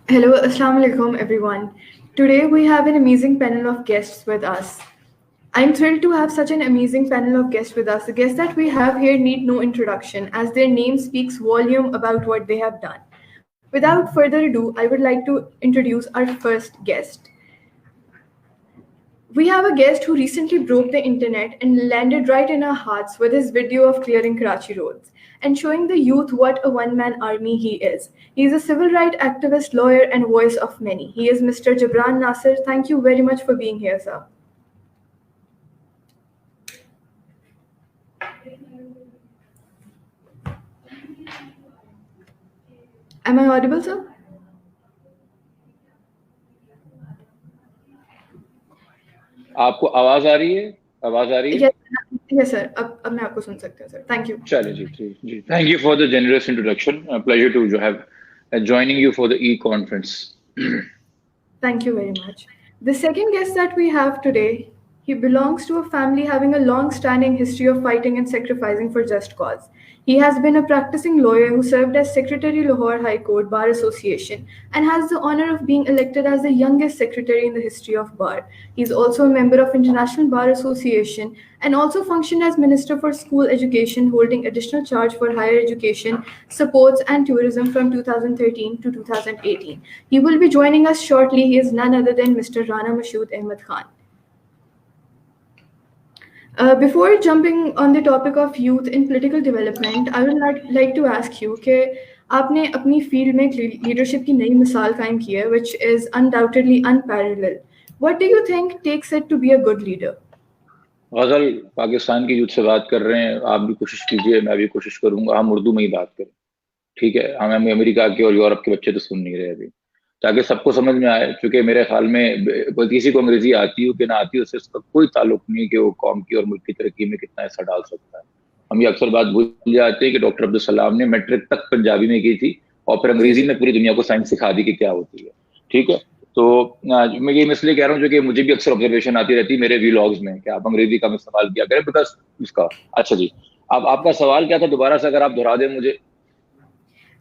Hello, Assalamu alaikum, everyone. Today we have an amazing panel of guests with us. I'm thrilled to have such an amazing panel of guests with us. The guests that we have here need no introduction, as their name speaks volume about what they have done. Without further ado, I would like to introduce our first guest. We have a guest who recently broke the internet and landed right in our hearts with his video of clearing Karachi roads and showing the youth what a one-man army he is. He is a civil rights activist, lawyer, and voice of many. He is Mr. Jabran Nasir. Thank you very much for being here, sir. Am I audible, sir? آپ کو آواز آ رہی ہے؟ آواز آ رہی ہے؟ Yes, sir. اب میں آپ کو سن سکتے ہیں, sir. Thank you. چلے جی. Thank you for the generous introduction. A pleasure to have joining you for the e-conference. Thank you very much. The second guest that we have today, he belongs to a family having a long-standing history of fighting and sacrificing for just cause. He has been a practicing lawyer who served as Secretary Lahore High Court Bar Association and has the honor of being elected as the youngest secretary in the history of Bar. He is also a member of International Bar Association and also functioned as Minister for School Education, holding additional charge for higher education, sports and tourism from 2013 to 2018. He will be joining us shortly. He is none other than Mr. Rana Mashood Ahmed Khan. Before jumping on the topic of youth in political development, I would like to ask you کہ آپ نے اپنی field میں leadership کی نئی مثال قائم کی ہے which is undoubtedly unparalleled. What do you think takes it to be a good leader? غزل پاکستان کی یوتھ سے بات کر رہے ہیں, آپ بھی کوشش کیجیے, میں بھی کوشش کروں گا, ہم اردو میں ہی بات کریں, ٹھیک ہے؟ ہم امریکہ کے اور یورپ کے بچے تو سن نہیں رہے ابھی, تاکہ سب کو سمجھ میں آئے. چونکہ میرے خیال میں کسی کو انگریزی آتی ہو کہ نہ آتی ہو, اس سے اس کا کوئی تعلق نہیں کہ وہ قوم کی اور ملک کی ترقی میں کتنا حصہ ڈال سکتا ہے. ہم یہ اکثر بات بھول جاتے ہیں کہ ڈاکٹر عبدالسلام نے میٹرک تک پنجابی میں کی تھی اور پھر انگریزی میں پوری دنیا کو سائنس سکھا دی کہ کیا ہوتی ہے, ٹھیک ہے؟ تو میں یہ اس لیے کہہ رہا ہوں جو کہ مجھے بھی اکثر آبزرویشن آتی رہتی ہے میرے ویلاگز میں کہ آپ انگریزی کا استعمال کیا کریں بیکاز اس کا. اچھا جی, اب آپ کا سوال کیا تھا دوبارہ سے اگر آپ دہرا دیں مجھے.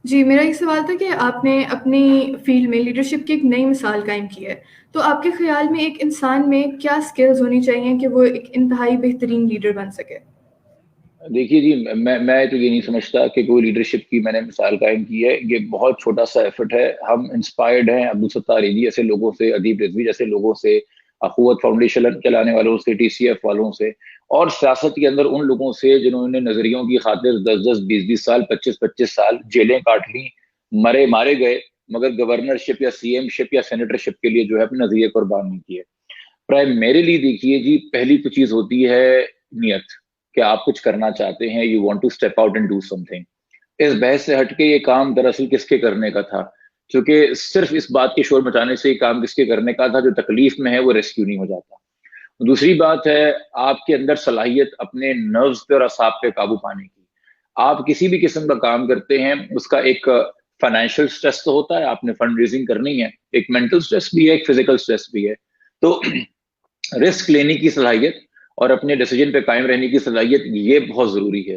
جی, میرا یہ سوال تھا کہ آپ نے اپنی فیلڈ میں لیڈرشپ کی ایک نئی مثال قائم کی ہے, تو آپ کے خیال میں ایک انسان میں کیا سکلز ہونی چاہیے کہ وہ ایک انتہائی بہترین لیڈر بن سکے؟ دیکھیے جی, میں تو یہ نہیں سمجھتا کہ کوئی لیڈرشپ کی میں نے مثال قائم کی ہے. یہ بہت چھوٹا سا ایفرٹ ہے. ہم انسپائرڈ ہیں عبدالستار ایدھی جیسے لوگوں سے, ادیب رضوی جیسے لوگوں سے, اخوت فاؤنڈیشن چلانے والوں سے, ٹی سی ایف والوں سے, اور سیاست کے اندر ان لوگوں سے جنہوں نے نظریوں کی خاطر 10 20 سال 25 سال جیلیں کاٹ لیں, مارے گئے, مگر گورنرشپ یا سی ایم شپ یا سینیٹرشپ کے لیے جو ہے اپنے نظریے قربان نہیں کیے. میرے لیے دیکھیے جی, پہلی تو چیز ہوتی ہے نیت, کہ آپ کچھ کرنا چاہتے ہیں, you want to step out and do something. اس بحث سے ہٹ کے یہ کام دراصل کس کے کرنے کا تھا, کیونکہ صرف اس بات کے شور مچانے سے یہ کام کس کے کرنے کا تھا جو تکلیف میں ہے وہ ریسکیو نہیں ہو جاتا. دوسری بات ہے آپ کے اندر صلاحیت اپنے نروز پہ اور اعصاب پہ قابو پانے کی. آپ کسی بھی قسم کا کام کرتے ہیں, اس کا ایک فائنینشیل سٹریس تو ہوتا ہے, آپ نے فنڈ ریزنگ کرنی ہے, ایک مینٹل سٹریس بھی ہے, ایک فزیکل سٹریس بھی ہے. تو رسک لینے کی صلاحیت اور اپنے ڈیسیجن پہ قائم رہنے کی صلاحیت یہ بہت ضروری ہے.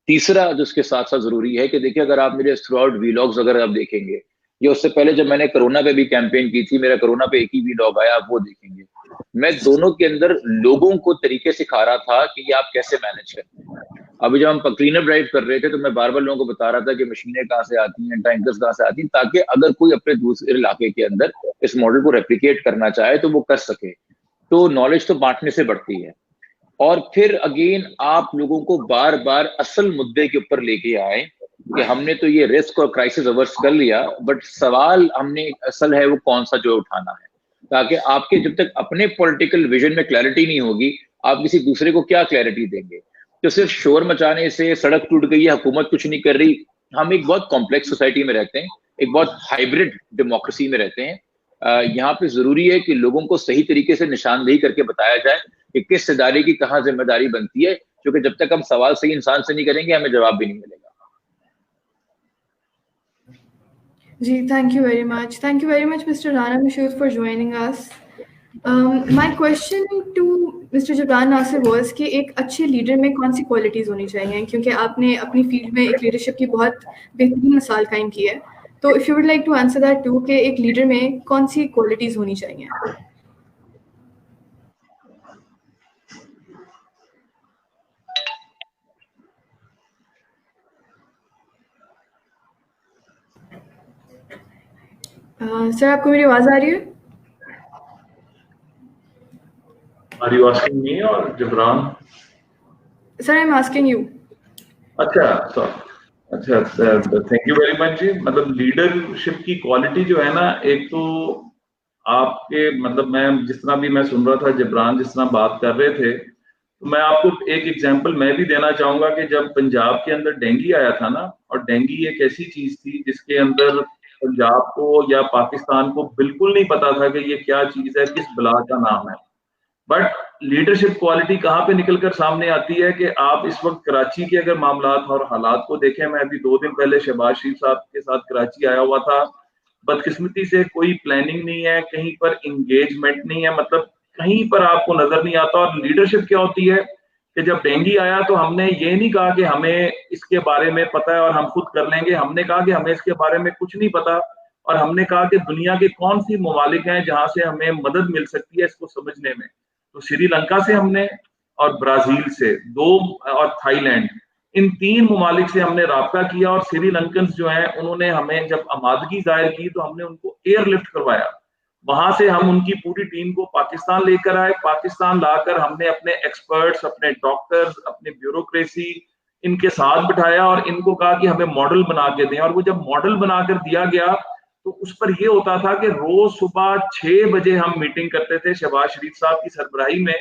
تیسرا جو اس کے ساتھ ساتھ ضروری ہے کہ دیکھیں, اگر آپ میرے تھرو آؤٹ ویلاگز اگر آپ دیکھیں گے, یا اس سے پہلے جب میں نے کرونا پہ بھی کیمپین کی تھی, میرا کرونا پہ ایک ہی ویلاگ آیا, آپ وہ دیکھیں گے. میں دونوں کے اندر لوگوں کو طریقے سکھا رہا تھا کہ یہ آپ کیسے مینج کریں. ابھی جب ہم کلین اپ ڈرائیو کر رہے تھے تو میں بار بار لوگوں کو بتا رہا تھا کہ مشینیں کہاں سے آتی ہیں, ٹینکرز کہاں سے آتی ہیں, تاکہ اگر کوئی اپنے دوسرے علاقے کے اندر اس ماڈل کو ریپلیکیٹ کرنا چاہے تو وہ کر سکے. تو نالج تو بانٹنے سے بڑھتی ہے. اور پھر اگین آپ لوگوں کو بار بار اصل مدعے کے اوپر لے کے آئے کہ ہم نے تو یہ رسک اور کرائسس اوورس کر لیا, بٹ سوال ہم نے اصل ہے وہ کون سا جو اٹھانا ہے, تاکہ آپ کے جب تک اپنے پولیٹیکل ویژن میں کلیئرٹی نہیں ہوگی, آپ کسی دوسرے کو کیا کلیئرٹی دیں گے. تو صرف شور مچانے سے سڑک ٹوٹ گئی ہے, حکومت کچھ نہیں کر رہی. ہم ایک بہت کمپلیکس سوسائٹی میں رہتے ہیں, ایک بہت ہائیبرڈ ڈیموکریسی میں رہتے ہیں. یہاں پہ ضروری ہے کہ لوگوں کو صحیح طریقے سے نشاندہی کر کے بتایا جائے کہ کس ادارے کی کہاں ذمہ داری بنتی ہے, کیونکہ جب تک ہم سوال صحیح انسان سے نہیں کریں گے ہمیں جواب بھی نہیں ملے گا. جی, thank you very much. Thank you very much, Mr. Rana Mashood, for joining us. My question to Mr. Jabran Nasir was کہ ایک اچھے لیڈر میں کون سی کوالٹیز ہونی چاہیے, کیونکہ آپ نے اپنی فیلڈ میں ایک لیڈرشپ کی بہت بہترین مثال قائم کی ہے. تو if you would like to answer that too کہ ایک لیڈر میں کون سی کوالٹیز ہونی چاہیے. سر آپ کو میری آواز آ رہی ہے؟ Are you asking me or Gibran? Sir, I'm asking you. اچھا تھینک یو ویری مچ جی. مطلب لیڈرشپ کی کوالٹی جو ہے نا, ایک تو آپ کے مطلب میں جس طرح بھی میں سن رہا تھا جبران جس طرح بات کر رہے تھے, تو میں آپ کو ایک ایگزامپل میں بھی دینا چاہوں گا کہ جب پنجاب کے اندر ڈینگی آیا تھا نا, اور ڈینگی ایک ایسی چیز تھی جس کے اندر پنجاب کو یا پاکستان کو بالکل نہیں پتا تھا کہ یہ کیا چیز ہے, کس بلا کا نام ہے. بٹ لیڈرشپ کوالٹی کہاں پہ نکل کر سامنے آتی ہے کہ آپ اس وقت کراچی کے اگر معاملات اور حالات کو دیکھیں, میں ابھی 2 دن پہلے شہباز شریف صاحب کے ساتھ کراچی آیا ہوا تھا. بدقسمتی سے کوئی پلاننگ نہیں ہے, کہیں پر انگیجمنٹ نہیں ہے, مطلب کہیں پر آپ کو نظر نہیں آتا. اور لیڈرشپ کیا ہوتی ہے کہ جب ڈینگی آیا تو ہم نے یہ نہیں کہا کہ ہمیں اس کے بارے میں پتا ہے اور ہم خود کر لیں گے, ہم نے کہا کہ ہمیں اس کے بارے میں کچھ نہیں پتا, اور ہم نے کہا کہ دنیا کے کون سی ممالک ہیں جہاں سے ہمیں مدد مل سکتی ہے اس کو سمجھنے میں. تو سری لنکا سے ہم نے, اور برازیل سے 2, اور تھائی لینڈ, ان 3 ممالک سے ہم نے رابطہ کیا. اور سری لنکنز جو ہیں انہوں نے ہمیں جب آمادگی ظاہر کی تو ہم نے ان کو ایئر لفٹ کروایا. وہاں سے ہم ان کی پوری ٹیم کو پاکستان لے کر آئے. پاکستان لا کر ہم نے اپنے ایکسپرٹس, اپنے ڈاکٹرز, اپنے بیوروکریسی ان کے ساتھ بٹھایا اور ان کو کہا کہ ہمیں ماڈل بنا کے دیں. اور وہ جب ماڈل بنا کر دیا گیا تو اس پر یہ ہوتا تھا کہ روز صبح 6 بجے ہم میٹنگ کرتے تھے شہباز شریف صاحب کی سربراہی میں,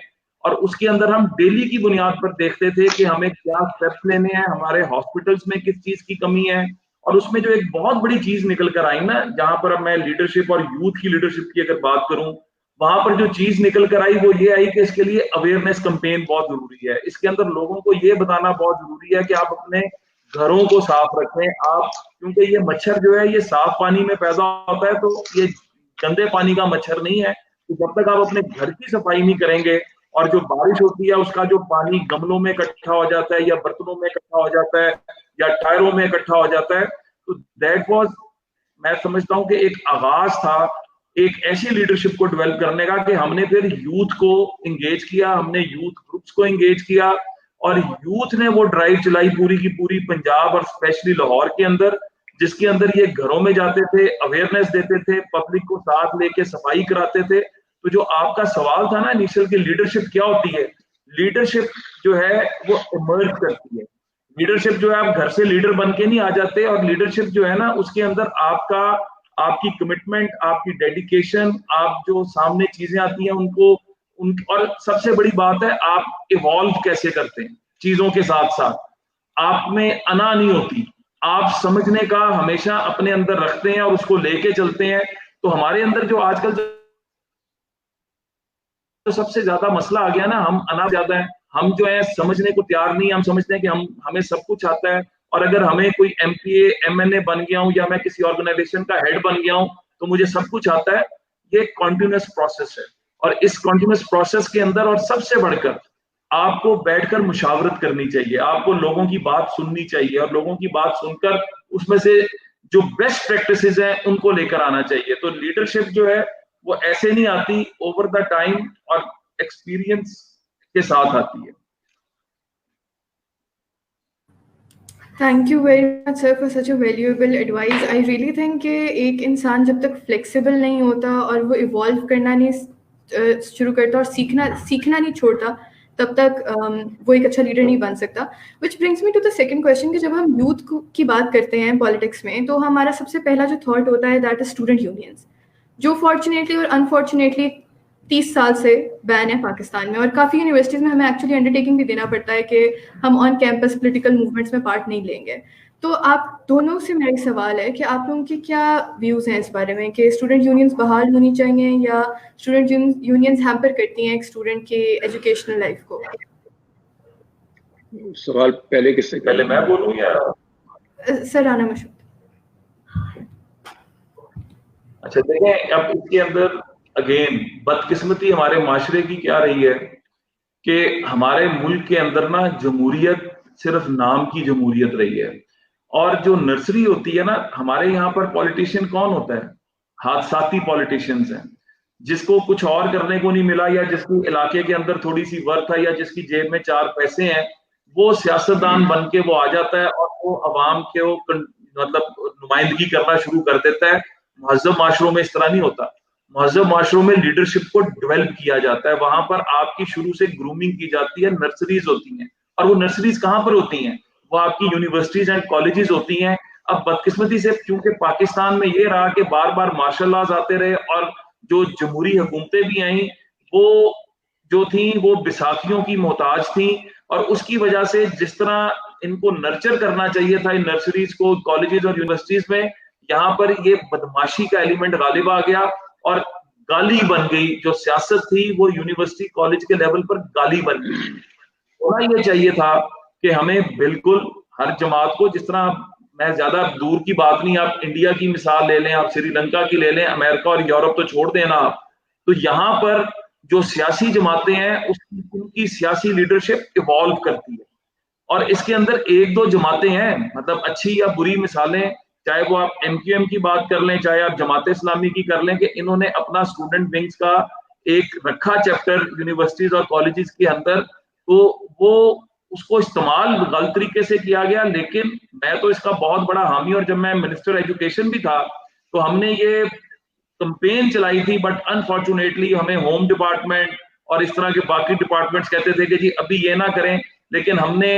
اور اس کے اندر ہم ڈیلی کی بنیاد پر دیکھتے تھے کہ ہمیں کیا اسٹیپس لینے ہیں, ہمارے ہاسپٹلس میں کس چیز کی کمی ہے. اور اس میں جو ایک بہت بڑی چیز نکل کر آئی نا, جہاں پر اب میں لیڈرشپ اور یوتھ کی لیڈرشپ کی اگر بات کروں, وہاں پر جو چیز نکل کر آئی وہ یہ آئی کہ اس کے لیے اویئرنیس کمپین بہت ضروری ہے. اس کے اندر لوگوں کو یہ بتانا بہت ضروری ہے کہ آپ اپنے گھروں کو صاف رکھیں. آپ کیونکہ یہ مچھر جو ہے یہ صاف پانی میں پیدا ہوتا ہے, تو یہ گندے پانی کا مچھر نہیں ہے. تو جب تک آپ اپنے گھر کی صفائی نہیں کریں گے, اور جو بارش ہوتی ہے اس کا جو پانی گملوں میں اکٹھا ہو جاتا ہے یا برتنوں میں اکٹھا ہو جاتا ہے یا ٹائروں میں اکٹھا ہو جاتا ہے, تو دیٹ واز, میں سمجھتا ہوں کہ ایک آغاز تھا ایک ایسی لیڈرشپ کو ڈیولپ کرنے کا کہ ہم نے پھر یوتھ کو انگیج کیا, ہم نے یوتھ گروپس کو انگیج کیا, اور یوتھ نے وہ ڈرائیو چلائی پوری کی پوری پنجاب اور اسپیشلی لاہور کے اندر, جس کے اندر یہ گھروں میں جاتے تھے, اویئرنیس دیتے تھے, پبلک کو ساتھ لے کے صفائی کراتے تھے. تو جو آپ کا سوال تھا نا انیشل کی لیڈرشپ کیا ہوتی ہے, لیڈرشپ جو ہے وہ ایمرج کرتی ہے. لیڈرشپ جو ہے آپ گھر سے لیڈر بن کے نہیں آ جاتے, اور لیڈرشپ جو ہے نا اس کے اندر آپ کی کمٹمنٹ, آپ کی ڈیڈیکیشن, آپ جو سامنے چیزیں آتی ہیں ان کو اور سب سے بڑی بات ہے آپ ایوالو کیسے کرتے ہیں چیزوں کے ساتھ ساتھ. آپ میں انا نہیں ہوتی, آپ سمجھنے کا ہمیشہ اپنے اندر رکھتے ہیں اور اس کو لے کے چلتے ہیں. تو ہمارے اندر جو آج کل جو سب سے زیادہ مسئلہ آ گیا نا, ہم انا زیادہ ہیں, ہم جو ہے سمجھنے کو تیار نہیں. ہم سمجھتے ہیں کہ ہمیں سب کچھ آتا ہے, اور اگر ہمیں کوئی M P A M N A بن گیا ہوں یا میں کسی آرگنائزیشن کا ہیڈ بن گیا ہوں تو مجھے سب کچھ آتا ہے. یہ ایک کنٹینیوس پروسیس ہے, اور اس کنٹینیوس پروسیس کے اندر اور سب سے بڑھ کر آپ کو بیٹھ کر مشاورت کرنی چاہیے, آپ کو لوگوں کی بات سننی چاہیے, اور لوگوں کی بات سن کر اس میں سے جو بیسٹ پریکٹسز ہیں ان کو لے کر آنا چاہیے. تو لیڈرشپ جو ہے وہ ایسے نہیں آتی, اوور دا ٹائم اور ایکسپیرینس کے ساتھ آتی ہے. Thank you very much sir for such a valuable advice. I really think کہ ایک انسان جب تک فلیکسیبل نہیں ہوتا اور وہ ایوالو کرنا نہیں شروع کرتا اور سیکھنا نہیں چھوڑتا, تب تک وہ ایک اچھا لیڈر نہیں بن سکتا. Which brings me to the second question کہ جب ہم یوتھ کی بات کرتے ہیں پالیٹکس میں, تو ہمارا سب سے پہلا جو تھاٹ ہوتا ہے دیٹ از اسٹوڈنٹ یونینس, جو فارچونیٹلی اور انفارچونیٹلی 30 سال سے بین ہے پاکستان میں, اور کافی یونیورسٹیز میں ہمیں ایکچولی انڈرٹیکنگ بھی دینا پڑتا ہے کہ ہم آن کیمپس پولیٹیکل موومنٹس میں پارٹ نہیں لیں گے. تو آپ دونوں سے میرا سوال ہے کہ آپ لوگوں کی کیا ویوز ہیں اس بارے میں کہ اسٹوڈنٹ یونینس بحال ہونی چاہیے یا اسٹوڈنٹ یونینس ہیمپر کرتی ہیں ایک اسٹوڈنٹ کی ایجوکیشنل لائف کو؟ سوال پہلے کس سے, پہلے میں بولوں یا سر رانا مشہور؟ اچھا دیکھیں, اب اس کے اندر اگین بدقسمتی ہمارے معاشرے کی کیا رہی ہے کہ ہمارے ملک کے اندر نا جمہوریت صرف نام کی جمہوریت رہی ہے. اور جو نرسری ہوتی ہے نا, ہمارے یہاں پر پولیٹیشین کون ہوتا ہے؟ حادثاتی پولیٹیشینز ہیں, جس کو کچھ اور کرنے کو نہیں ملا, یا جس کو علاقے کے اندر تھوڑی سی ورتھ ہے, یا جس کی جیب میں 4 پیسے ہیں, وہ سیاستدان بن کے وہ آ جاتا ہے اور وہ عوام کے مطلب نمائندگی کرنا شروع کر دیتا ہے. مہذب معاشروں میں اس طرح نہیں ہوتا. مہذب معاشروں میں لیڈرشپ کو ڈیولپ کیا جاتا ہے, وہاں پر آپ کی شروع سے گرومنگ کی جاتی ہے, نرسریز ہوتی ہیں. اور وہ نرسریز کہاں پر ہوتی ہیں؟ وہ آپ کی یونیورسٹیز اینڈ کالجز ہوتی ہیں. اب بدقسمتی سے چونکہ پاکستان میں یہ رہا کہ بار بار مارشل لاز آتے رہے, اور جو جمہوری حکومتیں بھی آئیں وہ جو تھیں وہ بیساکھیوں کی محتاج تھیں, اور اس کی وجہ سے جس طرح ان کو نرچر کرنا چاہیے تھا ان نرسریز کو, کالجز اور یونیورسٹیز میں, یہاں پر یہ بدماشی کا ایلیمنٹ غالب آ گیا اور گالی بن گئی. جو سیاست تھی وہ یونیورسٹی کالج کے لیول پر گالی بن گئی. ہونا یہ چاہیے تھا کہ ہمیں بالکل ہر جماعت کو, جس طرح میں زیادہ دور کی بات نہیں, آپ انڈیا کی مثال لے لیں, آپ سری لنکا کی لے لیں, امریکہ اور یورپ تو چھوڑ دیں نا آپ, تو یہاں پر جو سیاسی جماعتیں ہیں ان کی سیاسی لیڈرشپ ایوالو کرتی ہے. اور اس کے اندر 1-2 جماعتیں ہیں, مطلب اچھی یا بری مثالیں, چاہے وہ آپ ایم کیو ایم کی بات کر لیں, چاہے آپ جماعت اسلامی کی کر لیں, کہ انہوں نے اپنا اسٹوڈنٹ ونگز کا ایک رکھا چیپٹر یونیورسٹیز اور کالجز کے اندر, تو وہ اس کو استعمال غلط طریقے سے کیا گیا. لیکن میں تو اس کا بہت بڑا حامی, اور جب میں منسٹر ایجوکیشن بھی تھا تو ہم نے یہ کمپین چلائی تھی, بٹ انفارچونیٹلی ہمیں ہوم ڈپارٹمنٹ اور اس طرح کے باقی ڈپارٹمنٹس کہتے تھے کہ جی ابھی یہ نہ کریں. لیکن ہم نے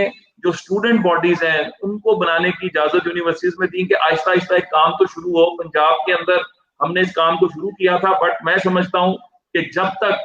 جو اسٹوڈنٹ باڈیز ہیں ان کو بنانے کی اجازت یونیورسٹیز میں دی کہ آہستہ آہستہ ایک کام تو شروع ہو. پنجاب کے اندر ہم نے اس کام کو شروع کیا تھا, بٹ میں سمجھتا ہوں کہ جب تک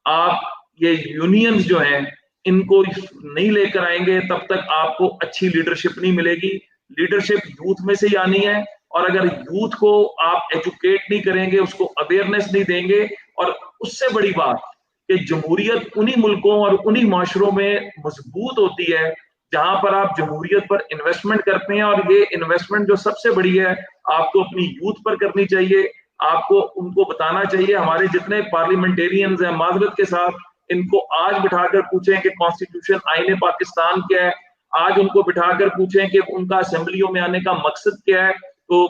آپ یہ یونینز جو ہیں ان کو نہیں لے کر آئیں گے تب تک آپ کو اچھی لیڈرشپ نہیں ملے گی. لیڈرشپ یوتھ میں سے ہی آنی ہے, اور اگر یوتھ کو آپ ایجوکیٹ نہیں کریں گے, اس کو اویئرنیس نہیں دیں گے, اور اس سے بڑی بات کہ جمہوریت انہی ملکوں اور انہی معاشروں میں مضبوط ہوتی ہے جہاں پر آپ جمہوریت پر انویسٹمنٹ کرتے ہیں, اور یہ انویسٹمنٹ جو سب سے بڑی ہے آپ کو اپنی یوتھ پر کرنی چاہیے. آپ کو ان کو بتانا چاہیے. ہمارے جتنے پارلیمنٹیرینز ہیں, معذرت کے ساتھ ان کو آج بٹھا کر پوچھیں کہ کانسٹیٹیوشن آئین پاکستان کیا ہے, آج ان کو بٹھا کر پوچھیں کہ ان کا اسمبلیوں میں آنے کا مقصد کیا ہے, تو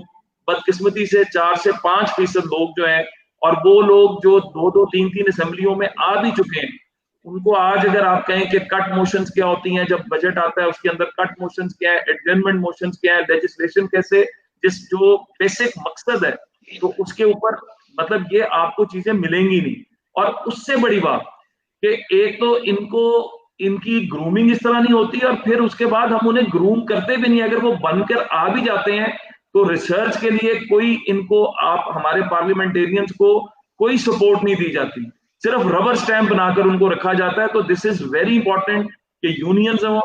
بدقسمتی سے 4 سے 5% لوگ جو ہیں, اور وہ لوگ جو 2-2, 3-3 اسمبلیوں میں آ بھی چکے ہیں, ان کو آج اگر آپ کہیں کہ کٹ موشنز کیا ہوتی ہیں, جب بجٹ آتا ہے اس کے اندر کٹ موشنز کیا ہے, ایڈجرنمنٹ موشنز کیا ہے, لیجسلیشن کیسے, جس جو بیسک مقصد ہے, تو اس کے اوپر مطلب یہ آپ کو چیزیں ملیں گی نہیں. اور اس سے بڑی بات کہ ایک تو ان کی گرومنگ اس طرح نہیں ہوتی, اور پھر اس کے بعد ہم انہیں گروم کرتے بھی نہیں. اگر وہ بن کر آ بھی جاتے ہیں تو ریسرچ کے لیے کوئی ان کو, آپ ہمارے پارلیمنٹیرینز کو کوئی سپورٹ نہیں دی جاتی, صرف ربر سٹیمپ بنا کر ان کو رکھا جاتا ہے. تو دس از ویری امپورٹنٹ کہ یونینز ہوں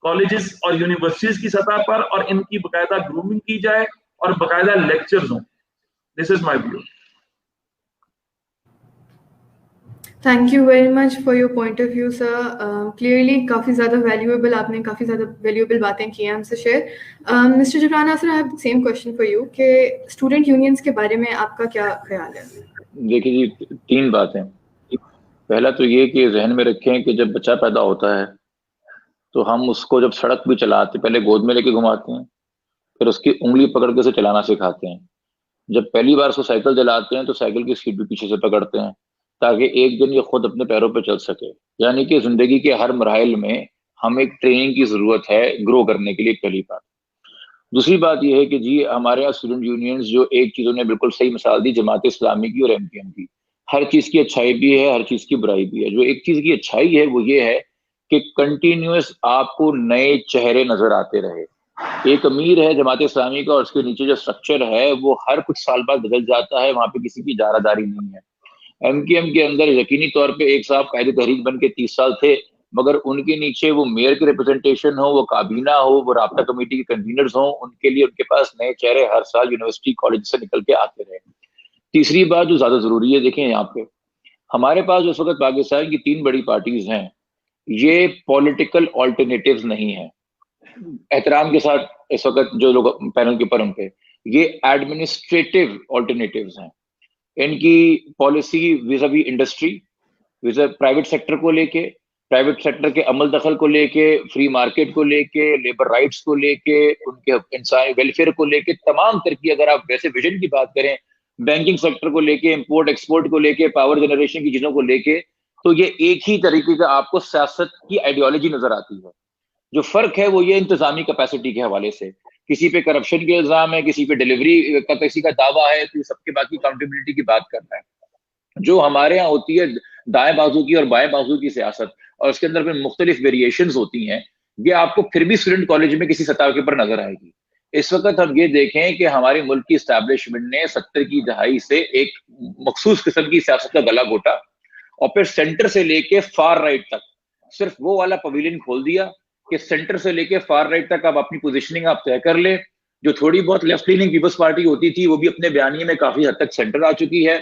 کالجز اور یونیورسٹیز کی سطح پر, اور ان کی باقاعدہ گرومنگ کی جائے اور باقاعدہ لیکچرز ہوں. This is my view. Thank you very much for your point of view sir. Clearly کافی زیادہ ویلیویبل, آپ نے کافی زیادہ ویلیویبل باتیں کی ہیں ہم سے share. Mister Jibran sir, I have same question for you کہ اسٹوڈنٹ یونینس کے بارے میں آپ کا کیا خیال ہے؟ دیکھیے جی 3 باتیں. پہلا تو یہ کہ ذہن میں رکھیں کہ جب بچہ پیدا ہوتا ہے تو ہم اس کو جب سڑک بھی چلاتے پہلے گود میں لے کے گھماتے ہیں, پھر اس کی انگلی پکڑ کے اسے چلانا سکھاتے ہیں. جب پہلی بار اس کو سائیکل چلاتے ہیں تو سائیکل کی سیٹ بھی پیچھے سے پکڑتے ہیں تاکہ ایک دن یہ خود اپنے پیروں پہ چل سکے. یعنی کہ زندگی کے ہر مراحل میں ہمیں ایک ٹریننگ کی ضرورت ہے گرو کرنے کے لیے, پہلی بات. دوسری بات یہ ہے کہ جی ہمارے یہاں اسٹوڈنٹ یونینز جو ایک چیزوں نے بالکل صحیح مثال دی, جماعت اسلامی کی اور ایم پی ایم کی. ہر چیز کی اچھائی بھی ہے, ہر چیز کی برائی بھی ہے. جو ایک چیز کی اچھائی ہے وہ یہ ہے کہ کنٹینیوس آپ کو نئے چہرے نظر آتے رہے. ایک امیر ہے جماعت اسلامی کا, اور اس کے نیچے جو اسٹرکچر ہے وہ ہر کچھ سال بعد بدل جاتا ہے, وہاں پہ کسی کی اجارہ داری نہیں ہے. ایم کیو ایم کے اندر یقینی طور پہ ایک صاحب قائد تحریک بن کے 30 سال تھے, مگر ان کے نیچے وہ میئر کی ریپرزنٹیشن ہو, وہ کابینہ ہو, وہ رابطہ کمیٹی کے کنوینرز ہوں, ان کے لیے ان کے پاس نئے چہرے ہر سال یونیورسٹی کالج سے نکل کے آتے رہے. تیسری بات جو زیادہ ضروری ہے, دیکھیں یہاں پہ ہمارے پاس اس وقت پاکستان کی 3 بڑی پارٹیز ہیں, یہ پولیٹیکل آلٹرنیٹیوز نہیں ہیں. احترام کے ساتھ اس وقت جو لوگ پینل کے اوپر ان پہ, یہ ایڈمنسٹریٹو آلٹرنیٹیوز ہیں. ان کی policy visa V industry, visa private sector کو لے کے, پرائیویٹ سیکٹر کے عمل دخل کو لے کے، فری مارکیٹ کو لے کے، لیبر رائٹس کو لے کے، ان کے انسانی ویلفیئر کو لے کے، تمام ترقی اگر آپ ویسے ویژن کی بات کریں، بینکنگ سیکٹر کو لے کے، امپورٹ ایکسپورٹ کو لے کے، پاور جنریشن کی چیزوں کو لے کے، تو یہ ایک ہی طریقے کا آپ کو سیاست کی آئیڈیالوجی نظر آتی ہے. جو فرق ہے وہ یہ انتظامی کیپیسٹی کے حوالے سے، کسی پہ کرپشن کے الزام ہے، کسی پہ ڈیلیوری کا کسی کا دعویٰ ہے، تو سب کے باقی اکاؤنٹیبلٹی کی بات کرنا ہے. جو ہمارے یہاں ہوتی ہے دائیں بازو کی اور بائیں بازو کی سیاست، اور اس کے اندر پھر مختلف ویریشنز ہوتی ہیں، یہ آپ کو پھر بھی اسٹوڈنٹ کالج میں کسی سطح کے پر نظر آئے گی. اس وقت ہم یہ دیکھیں کہ ہمارے ملک کی اسٹیبلشمنٹ نے 70 کی دہائی سے ایک مخصوص قسم کی سیاست کا گلا گھوٹا، اور پھر سینٹر سے لے کے فار رائٹ تک صرف وہ والا پویلین کھول دیا کہ سینٹر سے لے کے فار رائٹ تک آپ اپنی پوزیشننگ آپ طے کر لیں. جو تھوڑی بہت لیفٹ لیننگ پیپلز پارٹی ہوتی تھی وہ بھی اپنے بیانیے میں کافی حد تک سینٹر آ چکی ہے.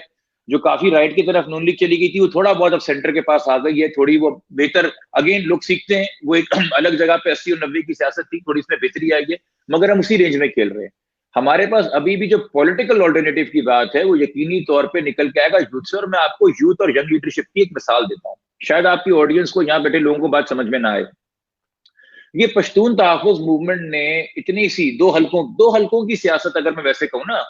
جو کافی رائٹ کی طرف نون لیگ چلی گئی تھی وہ تھوڑا بہت اب سینٹر کے پاس آ گئی ہے، تھوڑی وہ بہتر. اگین لوگ سیکھتے ہیں، وہ ایک الگ جگہ پہ 80 اور 90 کی سیاست تھی، تھوڑی اس میں بہتری آئی ہے، مگر ہم اسی رینج میں کھیل رہے ہیں. ہمارے پاس ابھی بھی جو پولیٹیکل آلٹرنیٹیو کی بات ہے وہ یقینی طور پہ نکل کے آئے گا یوتھ سے. اور میں آپ کو یوتھ اور ینگ لیڈرشپ کی ایک مثال دیتا ہوں، شاید آپ کی آڈینس کو، یہاں بیٹھے لوگوں کو بات سمجھ میں نہ آئے. یہ پشتون تحفظ موومنٹ نے اتنی سی دو حلقوں کی سیاست، اگر میں ویسے کہوں نا،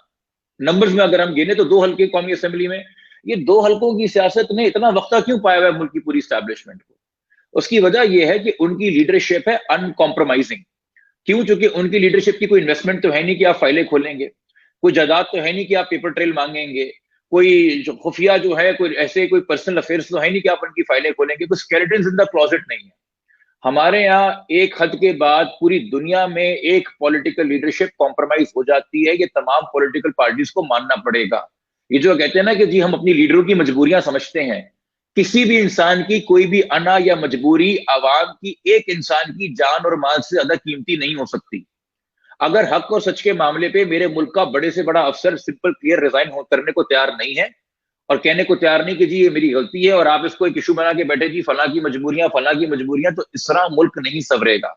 نمبرز میں اگر ہم گنے تو 2 حلقے قومی اسمبلی میں، یہ 2 حلقوں کی سیاست نے اتنا وقتہ کیوں پایا ہوا ہے ملک کی پوری اسٹیبلشمنٹ کو؟ اس کی وجہ یہ ہے کہ ان کی لیڈرشپ ہے ان کمپرومائزنگ. کیوں؟ چونکہ ان کی لیڈرشپ کی کوئی انویسٹمنٹ تو ہے نہیں کہ آپ فائلیں کھولیں گے، کوئی جائیداد تو ہے نہیں کہ آپ پیپر ٹریل مانگیں گے، کوئی خفیہ جو ہے کوئی ایسے کوئی پرسنل افیئرس تو ہے نہیں کہ آپ ان کی فائلیں کھولیں گے، کوئی اسکیلیٹنز ان دا کلوزٹ نہیں ہے. ہمارے یہاں ایک حد کے بعد پوری دنیا میں ایک پولیٹیکل لیڈرشپ کمپرومائز ہو جاتی ہے، یہ تمام پولیٹیکل پارٹیز کو ماننا پڑے گا. یہ جو کہتے ہیں نا کہ جی ہم اپنی لیڈروں کی مجبوریاں سمجھتے ہیں، کسی بھی انسان کی کوئی بھی انا یا مجبوری عوام کی ایک انسان کی جان اور مال سے زیادہ قیمتی نہیں ہو سکتی. اگر حق اور سچ کے معاملے پہ میرے ملک کا بڑے سے بڑا افسر سمپل کلیئر ریزائن کرنے کو تیار نہیں ہے اور کہنے کو تیار نہیں کہ جی یہ میری غلطی ہے، اور آپ اس کو ایک ایشو بنا کے بیٹھے جی فلاں کی مجبوریاں، تو اس طرح ملک نہیں سنورے گا.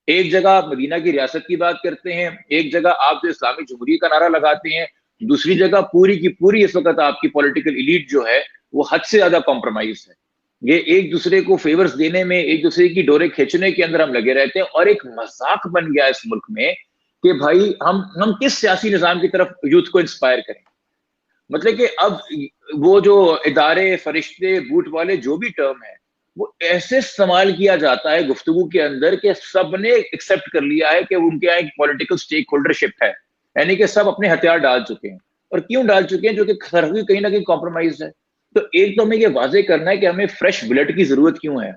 ایک جگہ آپ مدینہ کی ریاست کی بات کرتے ہیں، ایک جگہ آپ جو اسلامی جمہوریت کا نعرہ لگاتے ہیں، دوسری جگہ پوری کی پوری اس وقت آپ کی پولیٹیکل ایلیٹ جو ہے وہ حد سے زیادہ کمپرومائز ہے. یہ ایک دوسرے کو فیورز دینے میں، ایک دوسرے کی ڈورے کھینچنے کے اندر ہم لگے رہتے ہیں، اور ایک مذاق بن گیا اس ملک میں کہ بھائی ہم کس سیاسی نظام کی طرف یوتھ کو انسپائر کریں. مطلب کہ اب وہ جو ادارے، فرشتے، بوٹ والے جو بھی ٹرم ہے وہ ایسے استعمال کیا جاتا ہے گفتگو کے اندر کہ سب نے ایکسپٹ کر لیا ہے کہ ان کے یہاں ایک پولیٹیکل سٹیک ہولڈرشپ ہے، یعنی کہ سب اپنے ہتھیار ڈال چکے ہیں. اور کیوں ڈال چکے ہیں؟ جو کہ سرحدی کہیں نہ کہیں کمپرومائز ہے. تو ایک تو ہمیں یہ واضح کرنا ہے کہ ہمیں فریش بلڈ کی ضرورت کیوں ہے،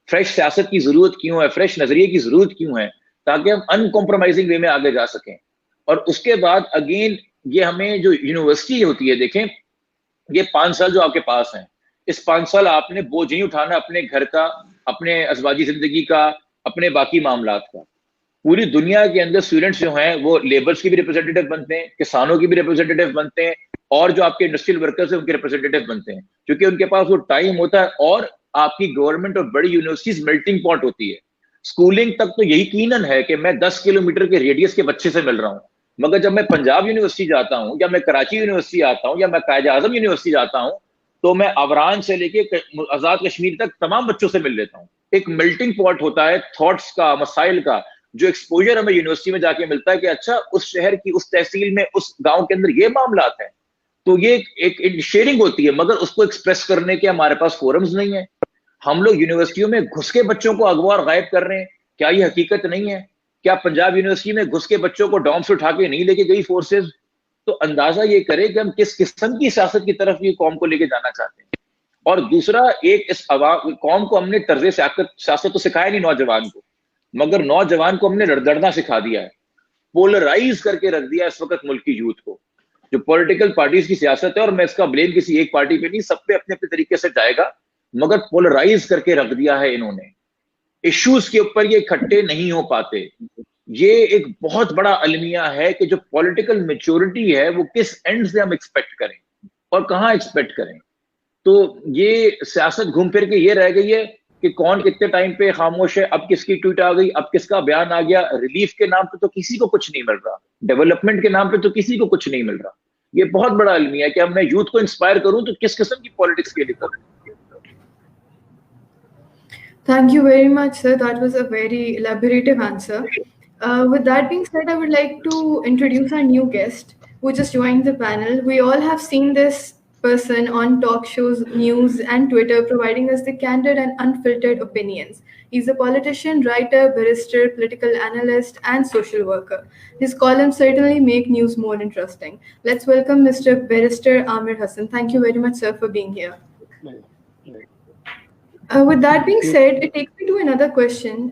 فریش سیاست کی ضرورت کیوں ہے، فریش نظریے کی ضرورت کیوں ہے، تاکہ ہم ان کمپرومائزنگ وے میں آگے جا سکیں. اور اس کے بعد اگین یہ ہمیں جو یونیورسٹی ہوتی ہے، دیکھیں یہ 5 سال جو آپ کے پاس ہیں، اس 5 سال آپ نے بوجھ نہیں اٹھانا اپنے گھر کا، اپنے ازواجی زندگی کا، اپنے باقی معاملات کا. پوری دنیا کے اندر اسٹوڈنٹس جو ہیں وہ لیبرس کی بھی ریپرزینٹیٹیو بنتے ہیں، کسانوں کی بھی ریپرزینٹیٹیو بنتے ہیں، اور جو آپ کے انڈسٹریل ورکرز ہیں ان کے ریپرزینٹیٹیو بنتے ہیں، کیونکہ ان کے پاس وہ ٹائم ہوتا ہے. اور آپ کی گورنمنٹ اور بڑی یونیورسٹیز میلٹنگ پاٹ ہوتی ہے. اسکولنگ تک تو یقیناً ہے کہ میں 10 کلومیٹر کے ریڈیس کے بچے سے مل رہا ہوں، مگر جب میں پنجاب یونیورسٹی جاتا ہوں، یا میں کراچی یونیورسٹی آتا ہوں، یا میں قائد اعظم یونیورسٹی جاتا ہوں، تو میں عوران سے لے کے آزاد کشمیر تک تمام بچوں سے مل لیتا ہوں. ایک میلٹنگ پاٹ ہوتا ہے تھاٹس کا، مسائل کا، جو ایکسپوجر ہمیں یونیورسٹی میں جا کے ملتا ہے کہ اچھا اس شہر کی، اس تحصیل میں، اس گاؤں کے اندر یہ معاملات ہیں. تو یہ ایک شیئرنگ ہوتی ہے، مگر اس کو ایکسپریس کرنے کے ہمارے پاس فورمز نہیں ہیں. ہم لوگ یونیورسٹیوں میں گھس کے بچوں کو اغوا اور غائب کر رہے ہیں. کیا یہ حقیقت نہیں ہے؟ کیا پنجاب یونیورسٹی میں گھس کے بچوں کو ڈوم سے اٹھا کے نہیں لے کے گئی فورسز؟ تو اندازہ یہ کرے کہ ہم کس قسم کی سیاست کی طرف یہ قوم کو لے کے جانا چاہتے ہیں. اور دوسرا، ایک اس قوم کو ہم نے طرز سیاست تو سکھایا نہیں نوجوان کو، مگر نوجوان کو ہم نے لڑنا سکھا دیا ہے، پولرائز کر کے رکھ دیا اس وقت ملک کی یوتھ کو. جو پولیٹیکل پارٹیز کی سیاست ہے، اور میں اس کا بلیم کسی ایک پارٹی پہ نہیں، سب پہ اپنے اپنے طریقے سے جائے گا، مگر پولرائز کر کے رکھ دیا ہے انہوں نے. ایشوز کے اوپر یہ اکٹھے نہیں ہو پاتے. یہ ایک بہت بڑا المیہ ہے کہ جو پولیٹیکل میچورٹی ہے وہ کس اینڈ سے ہم ایکسپیکٹ کریں اور کہاں ایکسپیکٹ کریں. تو یہ سیاست گھوم پھر کے یہ رہ گئی ہے کہ کون کتنے ٹائم پہ خاموش ہے، اب کس کی ٹویٹ آ گئی، اب کس کا بیان آ گیا. ریلیف کے نام پہ تو کسی کو کچھ نہیں مل رہا، ڈیولپمنٹ کے نام پہ تو کسی کو کچھ نہیں مل رہا. یہ بہت بڑا المیہ ہے کہ اب میں یوتھ کو انسپائر کروں تو کس قسم کی پالیٹکس کے لیے کروں. Thank you very much, sir. That was a very elaborative answer. With that being said, I would like to introduce our new guest who just joined the panel. We all have seen this person on talk shows, news, and Twitter providing us the candid and unfiltered opinions. He's a politician, writer, barrister, political analyst, and social worker. His columns certainly make news more interesting. Let's welcome Mr. Barrister Amir Hassan. Thank you very much, sir, for being here. With that being said, it takes me to another question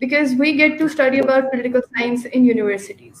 because we get to study about political science in universities.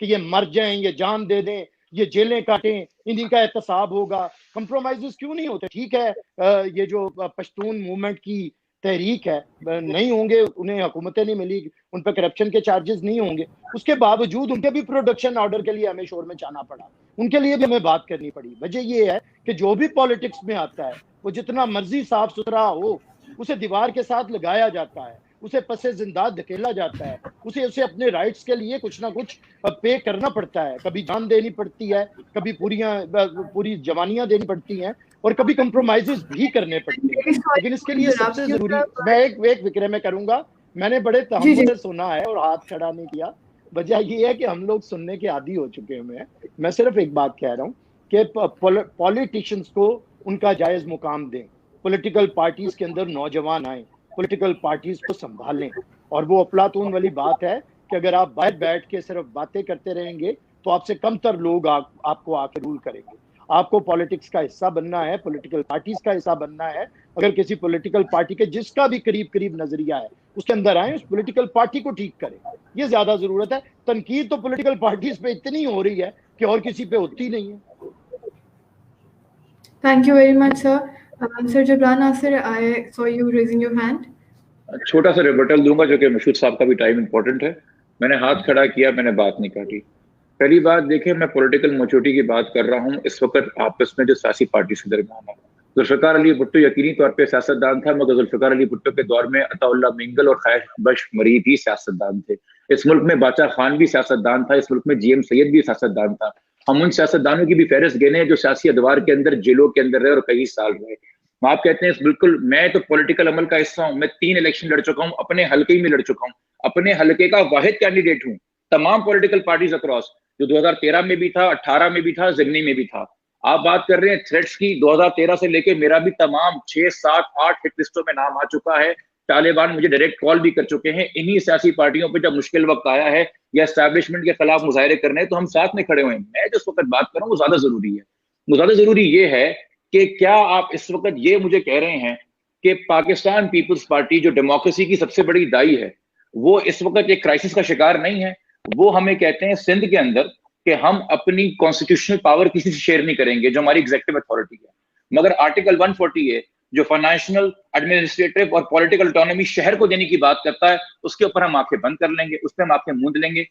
کہ یہ مر جائیں، یہ جان دے دیں، یہ جیلیں کاٹیں، انہی کا احتساب ہوگا. کمپرومائزز کیوں نہیں ہوتے؟ ٹھیک ہے یہ جو پشتون موومنٹ کی تحریک ہے نہیں ہوں گے، انہیں حکومتیں نہیں ملی، ان پہ کرپشن کے چارجز نہیں ہوں گے، اس کے باوجود ان کے بھی پروڈکشن آرڈر کے لیے ہمیں شور میں جانا پڑا، ان کے لیے بھی ہمیں بات کرنی پڑی. وجہ یہ ہے کہ جو بھی پالیٹکس میں آتا ہے وہ جتنا مرضی صاف ستھرا ہو، اسے دیوار کے ساتھ لگایا جاتا ہے، اسے پس زندہ دھکیلا جاتا ہے، اسے اپنے رائٹس کے لیے کچھ نہ کچھ پے کرنا پڑتا ہے، کبھی جان دینی پڑتی ہے، کبھی پوری جوانیاں دینی پڑتی ہیں، اور کبھی کمپرومائزز بھی کرنے پڑتے ہیں. لیکن اس کے لیے سب سے ضروری، میں ایک فکرے میں کروں گا، میں نے بڑے تحمل سے سنا ہے اور ہاتھ کھڑا نہیں کیا. وجہ یہ ہے کہ ہم لوگ سننے کے عادی ہو چکے ہیں. میں صرف ایک بات کہہ رہا ہوں کہ پولیٹیشنز کو ان کا جائز مقام دیں، پولیٹیکل پارٹیز کے اندر نوجوان آئیں، پولیٹیکل پارٹیز کو سنبھالیں. اور وہ افلاطون والی بات ہے کہ اگر آپ باہر بیٹھ کے صرف باتیں کرتے رہیں گے تو آپ سے کم تر لوگ آپ کو آ کے رول کریں گے. آپ کو پولیٹکس کا حصہ بننا ہے، پولیٹیکل پارٹیز کا حصہ بننا ہے. اگر کسی پولیٹیکل پارٹی کے جس کا بھی قریب نظریہ ہے اس کے اندر آئیں، اس پولیٹیکل پارٹی کو ٹھیک کریں. یہ زیادہ ضرورت ہے. تنقید تو پولیٹیکل پارٹیز پہ اتنی ہو رہی ہے کہ اور کسی پہ ہوتی نہیں ہے. Thank you very much, sir. Sir Jabran Nasir, I saw you raising your hand. چھوٹا سا ریبٹل دوں گا جو کہ مشہور صاحب کا بھی ٹائم امپورٹنٹ ہے. میں نے ہاتھ کھڑا کیا، میں نے بات نہیں کاٹی. پہلی بات دیکھیں، میں پولیٹیکل میچورٹی کی بات کر رہا ہوں اس وقت آپس میں جو سیاسی پارٹیز کے درمیان ہے. ذوالفقار علی بھٹو یقینی طور پہ سیاستدان تھا، مگر ذوالفقار علی بھٹو کے دور میں عطا اللہ مینگل اور خواہش بخش مرید بھی سیاستدان تھے. اس ملک میں باچا خان بھی سیاستدان تھا، اس ملک میں جی ایم سید بھی سیاستدان تھا. ہم ان سیاستدانوں کی بھی فہرست گنے جو سیاسی ادوار کے اندر جیلوں کے اندر رہے اور کئی سال رہے. آپ کہتے ہیں بالکل، میں تو پولیٹیکل عمل کا حصہ ہوں. میں 3 الیکشن لڑ چکا ہوں، اپنے حلقے ہی میں لڑ چکا ہوں، اپنے حلقے کا واحد کینڈیڈیٹ ہوں. تمام پولیٹیکل پارٹیز اکراس، جو 2013 میں بھی تھا، 18 میں بھی تھا، ضمنی میں بھی تھا. آپ بات کر رہے ہیں تھریٹس کی، 2013 سے لے کے میرا بھی تمام 6 7 8 ہٹ لسٹوں میں نام آ چکا ہے. طالبان مجھے ڈائریکٹ کال بھی کر چکے ہیں. انہی سیاسی پارٹیوں پہ جب مشکل وقت آیا ہے یا اسٹیبلشمنٹ کے خلاف مظاہرے کرنے تو ہم ساتھ میں کھڑے ہوئے ہیں. میں جس وقت بات کر رہا ہوں وہ زیادہ ضروری ہے. وہ زیادہ ضروری یہ ہے کہ کیا آپ اس وقت یہ مجھے کہہ رہے ہیں کہ پاکستان پیپلز پارٹی جو ڈیموکریسی کی سب سے بڑی دائی ہے وہ اس وقت ایک کرائسس کا شکار نہیں ہے؟ وہ ہمیں کہتے ہیں سندھ کے اندر کہ ہم اپنی کانسٹیٹیوشنل پاور کسی سے شیئر نہیں کریں گے جو ہماری ایگزیکٹو اتھارٹی ہے. مگر آرٹیکل 148 جو فائنینشیل، ایڈمنسٹریٹو اور پولیٹیکل اٹانومی شہر کو دینے کی بات کرتا ہے، اس کے اوپر ہم آنکھیں بند کر لیں گے، اس پہ ہم آنکھیں موند لیں گے.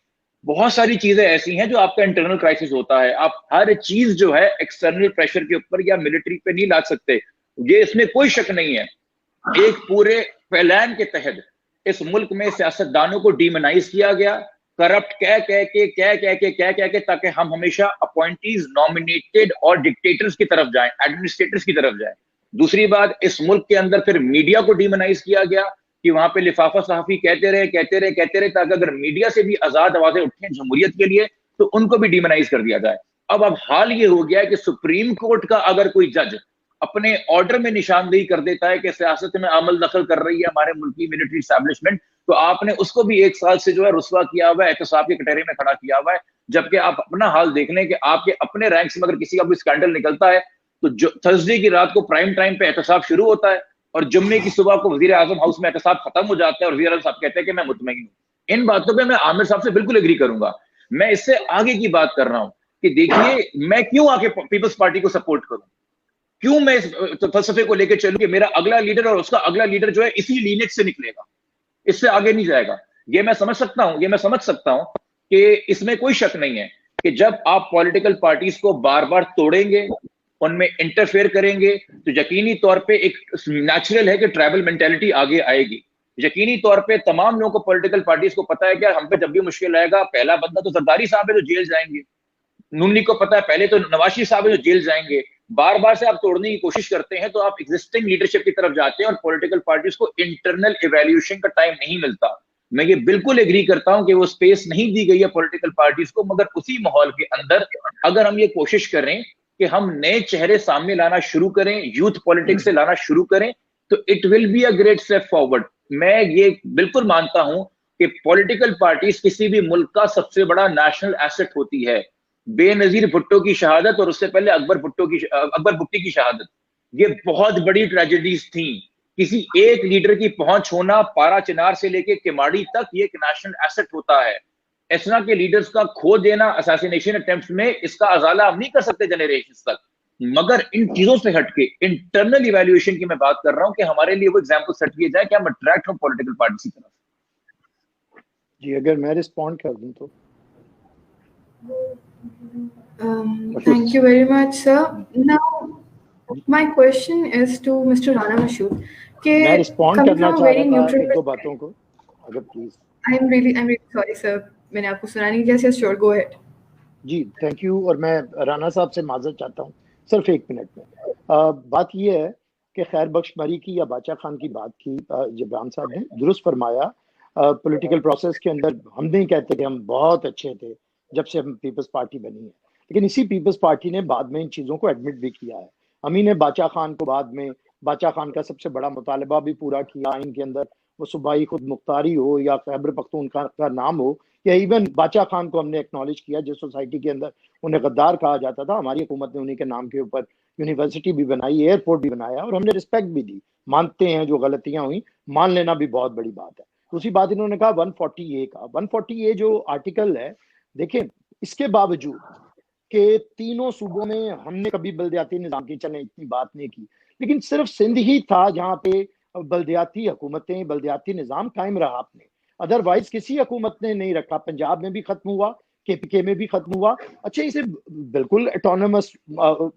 بہت ساری چیزیں ایسی ہیں جو آپ کا انٹرنل کرائسس ہوتا ہے. آپ ہر چیز جو ہے ایکسٹرنل پریشر کے اوپر یا ملٹری پہ نہیں لا سکتے. یہ اس میں کوئی شک نہیں ہے. ایک پورے پلان کے تحت اس ملک میں سیاستدانوں کو ڈیمونائز کیا گیا، کرپٹ کہہ کے تاکہ ہم ہمیشہ اپوائنٹیز، نامینیٹڈ اور ڈکٹیٹرز کی طرف جائیں، ایڈمنسٹریٹرز کی طرف جائیں. دوسری بات، اس ملک کے اندر پھر میڈیا کو ڈیمونائز کیا گیا کہ وہاں پہ لفافہ صحافی کہتے رہے تاکہ اگر میڈیا سے بھی آزاد آوازیں اٹھیں جمہوریت کے لیے تو ان کو بھی ڈیمونائز کر دیا جائے. اب حال یہ ہو گیا ہے کہ سپریم کورٹ کا اگر کوئی جج اپنے آرڈر میں نشاندہی کر دیتا ہے کہ سیاست میں عمل دخل کر رہی ہے ہمارے ملک کی ملٹری اسٹیبلشمنٹ، تو آپ نے اس کو بھی 1 سال سے جو ہے رسوا کیا ہوا ہے، احتساب کے کٹہرے میں کھڑا کیا ہوا ہے. جبکہ آپ اپنا حال دیکھ لیں کہ آپ کے اپنے رینکس میں اگر کسی کا کوئی اسکینڈل نکلتا ہے تو تھرسڈے کی رات کو پرائم ٹائم پہ احتساب شروع ہوتا ہے اور جمعے کی صبح کو وزیر اعظم ہاؤس میں احتساب ختم ہو جاتا ہے اور وزیر اعظم صاحب کہتے ہیں کہ میں مطمئن ہوں. ان باتوں پہ میں عامر صاحب سے بالکل ایگری کروں گا. میں اس سے آگے کی بات کر رہا ہوں کہ دیکھیے میں کیوں آگے پیپلز پارٹی کو سپورٹ کروں، کیوں میں اس فلسفے کو لے کے چلوں کہ میرا اگلا لیڈر اور اس کا اگلا لیڈر جو ہے اسی لینیج سے نکلے گا، اس سے آگے نہیں جائے گا. یہ میں سمجھ سکتا ہوں کہ اس میں کوئی شک نہیں ہے کہ جب آپ پولیٹیکل پارٹیز کو بار بار توڑیں گے، ان میں انٹرفیئر کریں گے تو یقینی طور پہ ایک نیچرل ہے کہ ٹرائبل مینٹیلٹی آگے آئے گی. یقینی طور پہ تمام لوگوں کو پولیٹیکل پارٹیز کو پتا ہے کہ ہم پہ جب بھی مشکل آئے گا پہلا بندہ تو زرداری صاحب ہے جو جیل جائیں گے. نون لیگ کو پتا ہے پہلے تو نواز شریف صاحب ہے جو جیل جائیں گے. بار بار سے آپ توڑنے کی کوشش کرتے ہیں تو آپ ایگزسٹنگ لیڈرشپ کی طرف جاتے ہیں اور پولیٹیکل پارٹیز کو انٹرنل ایویلیوشن کا ٹائم نہیں ملتا. میں یہ بالکل ایگری کرتا ہوں کہ وہ سپیس نہیں دی گئی ہے پولیٹیکل پارٹیز کو، مگر اسی ماحول کے اندر اگر ہم یہ کوشش کریں کہ ہم نئے چہرے سامنے لانا شروع کریں، یوتھ پولیٹکس سے لانا شروع کریں تو it will be a great step forward. میں یہ بالکل مانتا ہوں کہ پولیٹیکل پارٹیز کسی بھی ملک کا سب سے بڑا نیشنل ایسٹ ہوتی ہے. بے نظیر بھٹو کی شہادت اور اس سے پہلے اکبر بھٹی کی شہادت، یہ بہت بڑی ٹریجڈیز تھیں. کسی ایک لیڈر کی پہنچ ہونا پارا چنار سے لے کے کماڑی تک یہ ایک نیشنل ایسٹ ہوتا ہے. ایسنا کے لیڈرز کا کھو دینا اساسینیشن اٹیمپٹس میں، اس کا ازالہ ہم نہیں کر سکتے جنریشنز تک، مگر ان چیزوں سے ہٹ کے انٹرنل ایویلویشن کی میں بات کر رہا ہوں کہ ہمارے لیے وہ ایگزامپل سیٹ کیے جائیں کہ ہم اٹریکٹ ہوں پولیٹیکل پارٹیز کی طرف. جی اگر میں رسپونڈ کر دوں تو. Thank you very much, sir. Now, my question is to Mr. Rana Mashood. میں رسپونڈ کرنا چاہ رہا تھا ایک دو باتوں کو اگر please. I'm really sorry, sir. میں نے آپ کو سنا نہیں. Yes, sure, go ahead. جی تھینک یو. اور میں رانا صاحب سے معذرت چاہتا ہوں صرف 1 منٹ میں. بات یہ ہے کہ خیر بخش مری کی یا باچا خان کی بات کی جبران صاحب نے درست فرمایا. پولیٹیکل پروسیس کے اندر ہم نہیں کہتے کہ ہم بہت اچھے تھے جب سے ہم پیپلز پارٹی بنی ہے، لیکن اسی پیپلز پارٹی نے بعد میں ان چیزوں کو ایڈمٹ بھی کیا ہے. ہمیں نے باچا خان کو بعد میں باچا خان کا سب سے بڑا مطالبہ بھی پورا کیا آئین کے اندر، وہ صوبائی خود مختاری ہو یا خیبر پختونخوا کا نام ہو، یا ایون باچا خان کو ہم نے ایکنالج کیا جس سوسائٹی کے اندر انہیں غدار کہا جاتا تھا. ہماری حکومت نے انہیں کے نام کے اوپر یونیورسٹی بھی بنائی، ایئرپورٹ بھی بنایا، اور ہم نے رسپیکٹ بھی دی. مانتے ہیں جو غلطیاں ہوئیں، مان لینا بھی بہت بڑی بات ہے. دوسری بات انہوں نے کہا 140A کا 140A جو آرٹیکل ہے، دیکھیں اس کے باوجود کہ تینوں صوبوں میں ہم نے کبھی بلدیاتی نظام کی چلیں اتنی بات نہیں کی، لیکن صرف سندھ ہی تھا جہاں پہ بلدیاتی حکومتیں بلدیاتی نظام قائم رہا آپ نے. ادروائز کسی حکومت نے نہیں رکھا. پنجاب میں بھی ختم ہوا، KPK میں بھی ختم ہوا. اچھا اسے بالکل اٹونومس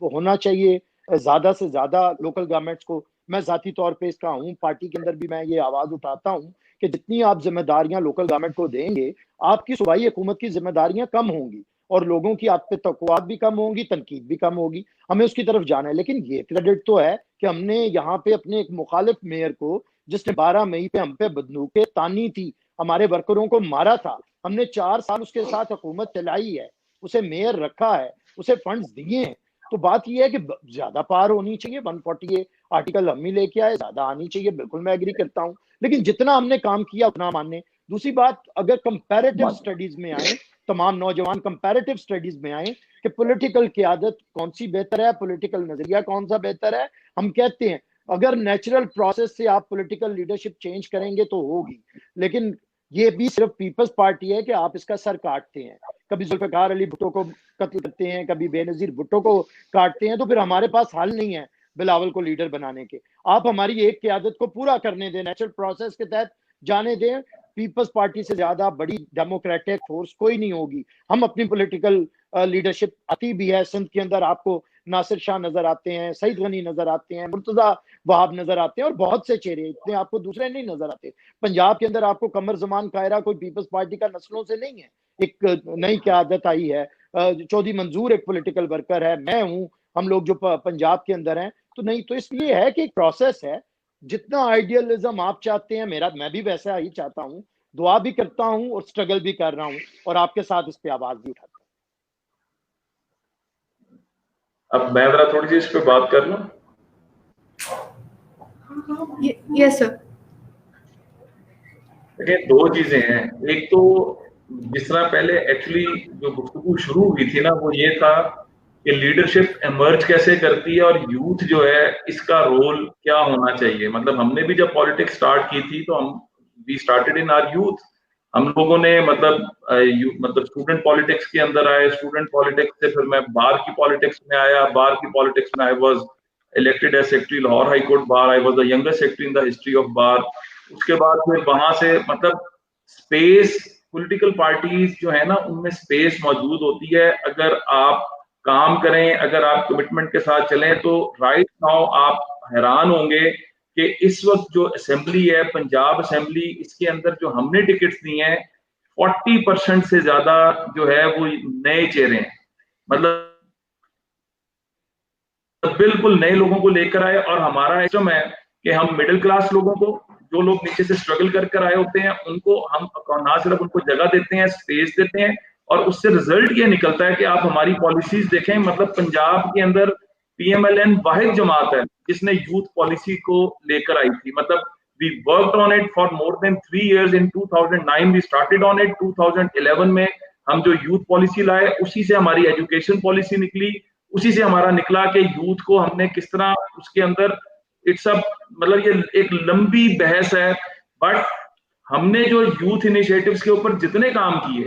ہونا چاہیے زیادہ سے زیادہ لوکل گورنمنٹس کو. میں ذاتی طور پہ اس کا ہوں، پارٹی کے اندر بھی میں یہ آواز اٹھاتا ہوں کہ جتنی آپ ذمہ داریاں لوکل گورنمنٹ کو دیں گے، آپ کی صوبائی حکومت کی ذمہ داریاں کم ہوں گی اور لوگوں کی آپ پہ توقعات بھی کم ہوں گی، تنقید بھی کم ہوگی. ہمیں اس کی طرف جانا ہے. لیکن یہ کریڈٹ تو ہے کہ ہم نے یہاں پہ اپنے ایک مخالف میئر کو، جس نے 12 مئی پہ ہم پہ بندوقیں تانی تھی، ہمارے ورکروں کو مارا تھا، ہم نے 4 سال اس کے ساتھ حکومت چلائی ہے، اسے میئر رکھا ہے، اسے فنڈز دیے ہیں. تو بات یہ ہے کہ زیادہ پار ہونی چاہیے. 140A آرٹیکل ہم ہی لے کے آئے، زیادہ آنی چاہیے، بالکل میں ایگری کرتا ہوں، لیکن جتنا ہم نے کام کیا اتنا ماننے. دوسری بات، اگر کمپیریٹیو سٹڈیز میں آئیں، تمام نوجوان کمپیریٹیو سٹڈیز میں آئیں کہ پولیٹیکل قیادت کون سی بہتر ہے، پولیٹیکل نظریہ کون سا بہتر ہے، ہم کہتے ہیں اگر نیچرل پروسیس سے آپ پولیٹیکل لیڈرشپ چینج کریں گے تو ہوگی. لیکن یہ بھی صرف پیپلز پارٹی ہے کہ آپ اس کا سر کاٹتے ہیں. کبھی ذوالفقار علی بھٹو کو قتل کرتے ہیں، کبھی بے نظیر بھٹو کو کاٹتے ہیں، تو پھر ہمارے پاس حل نہیں ہے بلاول کو لیڈر بنانے کے. آپ ہماری ایک قیادت کو پورا کرنے دیں، نیچرل پروسیس کے تحت جانے دیں. پیپلز پارٹی سے زیادہ بڑی ڈیموکریٹک فورس کوئی نہیں ہوگی. ہم اپنی پولیٹیکل لیڈرشپ آتی بھی ہے. سندھ کے اندر آپ کو ناصر شاہ نظر آتے ہیں، سعید غنی نظر آتے ہیں، مرتضی وہاب نظر آتے ہیں، اور بہت سے چہرے اتنے آپ کو دوسرے نہیں نظر آتے. پنجاب کے اندر آپ کو قمر زمان قاہرہ کوئی پیپلز پارٹی کا نسلوں سے نہیں ہے، ایک نئی قیادت آئی ہے. چودھری منظور ایک پولیٹیکل ورکر ہے، میں ہوں، ہم لوگ جو پنجاب کے اندر ہیں. تو نہیں، تو اس لیے ہے کہ ایک پروسیس ہے. جتنا آئیڈیالزم آپ چاہتے ہیں، میں بھی ویسا ہی چاہتا ہوں، دعا بھی کرتا ہوں اور سٹرگل بھی کر رہا ہوں، اور آپ کے ساتھ اس پہ آواز بھی اٹھاتا ہوں. اب میں ذرا تھوڑی سی اس پہ بات کر لوں. Yes, sir. دیکھیں 2 چیزیں ہیں. ایک تو جس طرح پہلے ایکچولی جو گفتگو شروع ہوئی تھی نا، وہ یہ تھا کہ لیڈرشپ ایمرج کیسے کرتی ہے اور یوتھ جو ہے اس کا رول کیا ہونا چاہیے. مطلب ہم نے بھی جب پالیٹکس سٹارٹ کی تھی تو ہم وی سٹارٹڈ ان آر یوتھ. ہم لوگوں نے مطلب اسٹوڈنٹ پالیٹکس کے اندر آئے، اسٹوڈنٹ پالیٹکس سے پھر میں بار کی پالیٹکس میں آیا. بار کی پالیٹکس میں I was elected as secretary Lahore high court bar. I was the youngest secretary in the history of bar. اس کے بعد پھر وہاں سے مطلب اسپیس پولیٹیکل پارٹیز جو ہے نا ان میں اسپیس موجود ہوتی ہے. اگر آپ کام کریں، اگر آپ کمٹمنٹ کے ساتھ چلیں تو رائٹ ناؤ آپ حیران ہوں گے کہ اس وقت جو اسمبلی ہے پنجاب اسمبلی، اس کے اندر جو ہم نے ٹکٹس دی ہیں 40% سے زیادہ جو ہے وہ نئے چہرے ہیں. مطلب بالکل نئے لوگوں کو لے کر آئے. اور ہمارا ایسم ہے کہ ہم مڈل کلاس لوگوں کو، جو لوگ نیچے سے اسٹرگل کر کر آئے ہوتے ہیں، ان کو ہم نہ صرف ان کو جگہ دیتے ہیں، اسپیس دیتے ہیں، اور اس سے رزلٹ یہ نکلتا ہے کہ آپ ہماری پالیسیز دیکھیں. مطلب پنجاب کے اندر PMLN واحد جماعت ہے جس نے یوتھ پالیسی کو لے کر آئی تھی. مطلب we worked on it for more than 3 years. In 2009 we started on it. 2011 میں ہم جو یوتھ پالیسی لائے، اسی سے ہماری ایجوکیشن پالیسی نکلی، اسی سے ہمارا نکلا کہ یوتھ کو ہم نے کس طرح اس کے اندر اٹس اب مطلب یہ ایک لمبی بحث ہے. بٹ ہم نے جو یوتھ انیشیٹوز کے اوپر جتنے کام کیے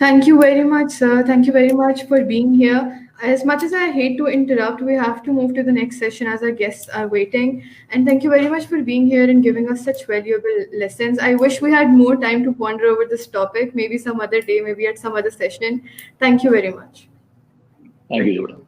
Thank you very much, sir. Thank you very much for being here. As much as I hate to interrupt, we have to move to the next session as our guests are waiting. And thank you very much for being here and giving us such valuable lessons. I wish we had more time to ponder over this topic, maybe some other day, maybe at some other session. Thank you very much. Thank you, Jodha.